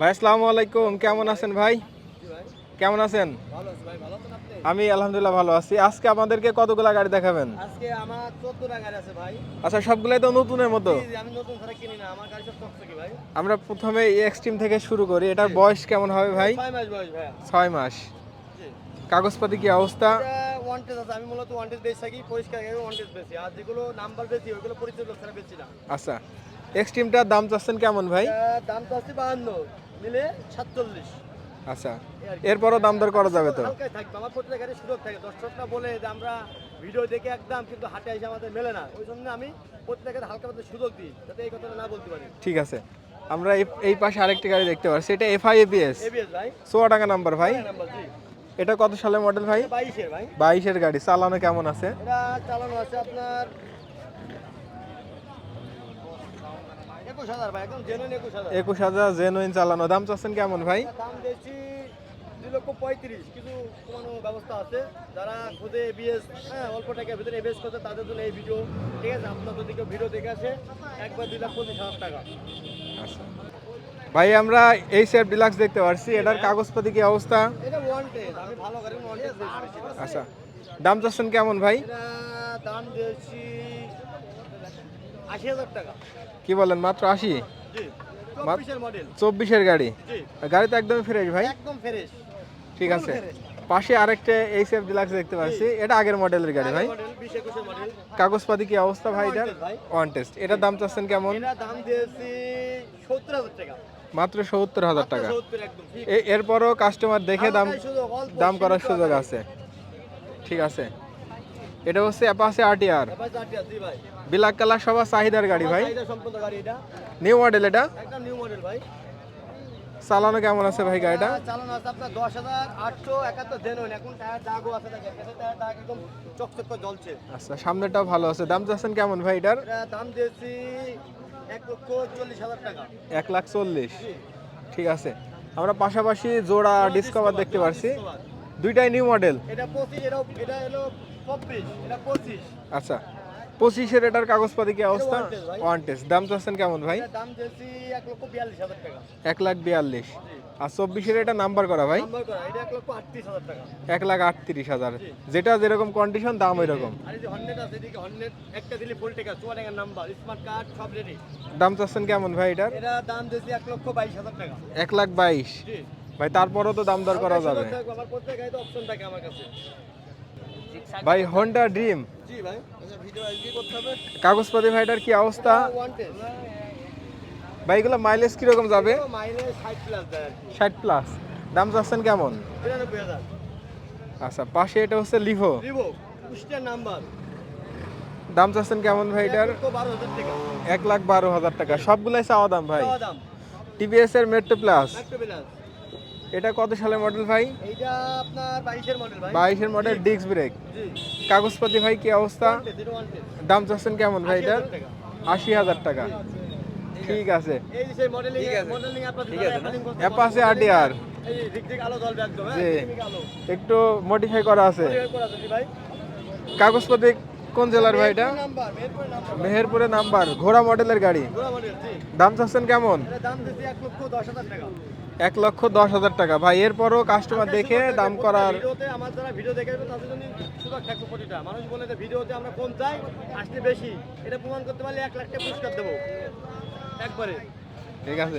ভাই আসসালামু আলাইকুম, কেমন আছেন ভাই? জি ভাই, কেমন আছেন? ভালো আছি ভাই, ভালো আছেন আপনি? আমি আলহামদুলিল্লাহ ভালো আছি। আজকে আমাদেরকে কতগুলা গাড়ি দেখাবেন? আজকে আমার 14 টা গাড়ি আছে ভাই। আচ্ছা, সবগুলাই তো নতুনের মতো। জি, আমি নতুন ছাড়া কিনি না। আমার গাড়ি সব টকটকে ভাই। আমরা প্রথমে এক্সট্রিম থেকে শুরু করি। এটার জি। বয়স কেমন হবে ভাই? 6 মাস বয়স ভাইয়া। 6 মাস। জি। কাগজপাতি কি অবস্থা? এটা ওয়ান্টেজ আছে। আমি মূলত ওয়ান্টেজ বেচি থাকি, পরিষ্কার গাড়ি ওয়ান্টেজ বেচি। আর যেগুলো নাম্বার বেচি ওইগুলো পরিচয় লোক ছাড়া বেচি না। আচ্ছা, এক্সট্রিমটার দাম চাচ্ছেন কেমন ভাই? এটা দাম তো আছে 52, মিলে 47। আচ্ছা, এই আর কি। এরপরও দাম দর করা যাবে তো? হালকাই থাকবে। আমার প্রত্যেক গাড়ির সুযোগ থাকে। দর্শকরা বলে যে আমরা ভিডিও দেখে একদম, কিন্তু হাটে এসে আমাদের মেলে না। ওই জন্য আমি প্রত্যেক গাড়ি হালকা পাতলা সুযোগ দিই, যাতে এই কথাটা না বলতে পারি। ঠিক আছে। আমরা এই পাশে আরেকটি গাড়ি দেখতে পাচ্ছি। এটা এফআই এবিএস এবিএস ভাই। চুয়াডাঙ্গা নাম্বার ভাই। নাম্বার জি। এটা কত সালের মডেল ভাই? 22 এর ভাই। 22-এর গাড়ি। চালানো কেমন আছে? এটা চালানো আছে আপনার 21,000 ভাই, একদম জেনুইন 21,000। 21,000 জেনুইন চালানো। দাম চাচ্ছেন কেমন ভাই? দাম দিয়েছি 2,35,000, কিছু কমানো ব্যবস্থা আছে। যারা খুদে এবিএস, হ্যাঁ, অল্প টাকার ভিতরে এবিএস করতে, তাদের জন্য এই ভিডিও। ঠিক আছে, আপনার যদি কেউ ভিডিও দেখে আসে, একবার 2,25,000 টাকা। আচ্ছা ভাই, আমরা এই সেফ ডিলাক্স দেখতে পাচ্ছি। এটার কাগজপাতি কি অবস্থা? এটা ওয়ান্টেড, আমি ভালো গাড়ি ওয়ান্টেড দিয়েছি। আচ্ছা, দাম চাচ্ছেন কেমন ভাই? এটা দাম দিয়েছি 80,000 টাকা। কি বলেন, মাত্র 80? জি, 24 এর মডেল। 24-এর গাড়ি। জি, গাড়ি তো একদমই ফ্রেশ ভাই। একদম ফ্রেশ। ঠিক আছে। পাশে আরেকটা এই সেফ ডিলাক্স দেখতে পাচ্ছি। এটা আগের মডেলের গাড়ি ভাই। মডেল 20-21 এর মডেল। কাগজপাতি কি অবস্থা ভাই এটার? Wanted ভাই। One test. এটার দাম চাচ্ছেন কেমন? এটা দাম দিয়েছি 70,000 টাকা। মাত্র 70,000 টাকা। 70 একদম ঠিক। এরপরও কাস্টমার দেখে দাম হালকাই সুযোগ, অল্প দাম করার সীমিত সুযোগ আকারে। আছে। ঠিক আছে। এটা হচ্ছে অ্যাপাচি আরটিআর। এবার চারটি আছে ভাই। ব্ল্যাক কালার, সবার চাহিদার গাড়ি ভাই। চাহিদা সম্পন্ন গাড়ি এটা। নিউ মডেল এটা। একদম নিউ মডেল ভাই। চালানো কেমন আছে ভাই গাড়িটা? এটা চালানো আছে আপনার 10,871 জেনুইন। এখন টায়ার দাগও আছে, দেখেন টায়ার দাগ একদম চকচক করে জ্বলছে। আচ্ছা, সামনেটাও ভালো আছে। দাম চাচ্ছেন কেমন ভাই এটার? এটা দাম দিয়েছি 1,40,000 টাকা। 1,40,000। জি। ঠিক আছে। আমরা পাশাপাশি জোড়া ডিসকভার দেখতে পাচ্ছি। Discover। দুইটাই নিউ মডেল। এটা 25, এটা হলো 24, এটা 25। আচ্ছা, 25-এর এটার কাগজপাতি কি অবস্থা? Wanted ভাই। One test. দাম চাচ্ছেন কেমন ভাই? এটা দাম দিয়েছি 1,42,000 টাকা। 1,42,000। জি। আর 24-এর এটা নাম্বার করা ভাই। নাম্বার করা, এটা 1,38,000 টাকা। 1,38,000। জি। যেটা যেরকম কন্ডিশন দাম ওই রকম। আর এই যে হর্নেট আছে, এদিকে হর্নেট একটা দিলে ফুল টাকা, চুয়াডাঙ্গার নাম্বার, স্মার্ট কার্ড সব রেডি। দাম চাচ্ছেন কেমন ভাই এটার? এটা দাম দিয়েছি 1,22,000 টাকা। 1,22,000। জি। ভাই তারপরও তো দাম দর করা যাবে। আমার প্রত্যেক গাড়িতে অপশন থাকে আমার কাছে। ভাই হোন্ডা ড্রিম জি ভাই, আচ্ছা ভিডিও আজকে করতে হবে। কাগজপাতি ভাইটার কি অবস্থা? ওয়ান্টেড। ভাই এগুলো মাইলেজ কিরকম যাবে? মাইলেজ 60 প্লাস দেয় আর কি। 60 প্লাস। দাম চাচ্ছেন কেমন? 93,000। আচ্ছা, পাশে এটা হচ্ছে লিভো। রিভো, কুষ্টিয়ার নাম্বার। দাম চাচ্ছেন কেমন ভাই এটার? 1,12,000 টাকা। 1,12,000 টাকা। সবগুলাই চাওয়া দাম ভাই। চাওয়া দাম। টিভিএস এর মেট্রো প্লাস। একটু বিলাস। এটা কত সালের মডেল ভাই? এইটা আপনার 22 এর মডেল ভাই। 22-এর মডেল, ডিস্ক ব্রেক। জি। কাগজপাতি ভাই কি অবস্থা? ওয়ান্টেড, এটা ওয়ান্টেড। দাম চাচ্ছেন কেমন ভাই এটার? 80,000 টাকা। 80,000 টাকা। ঠিক আছে। এই যে সেই মডেলিং, মডেলিং আপনার ঠিক আছে না? Apache RTR. এই দিক দিক আলো জ্বলবে একদম, হ্যাঁ, জি। ঝিকমিক আলো। একটু মডিফাই করা আছে। পরিবেশ করা আছে জি ভাই। কাগজপাতি কোন জেলার ভাই এটা? নাম্বার, মেহেরপুরের নাম্বার। মেহেরপুরের নাম্বার, ঘোড়া মডেলের গাড়ি। ঘোড়া মডেল, জি। দাম চাচ্ছেন কেমন? এটা দাম দিয়েছি 1,10,000 টাকা। 1,10,000 টাকা। ভাই এরপরও কাস্টমার দেখে দাম করার। ভিডিওতে আমার যারা ভিডিও দেখে আসবে তাদের জন্য সুযোগ থাকবে প্রতিটা। মানুষ বলে যে ভিডিওতে আমরা কম চাই, আসতে বেশি। এটা প্রমাণ করতে পারলে 1,00,000 টাকা পুরস্কার দেবো একবারে। ঠিক আছে।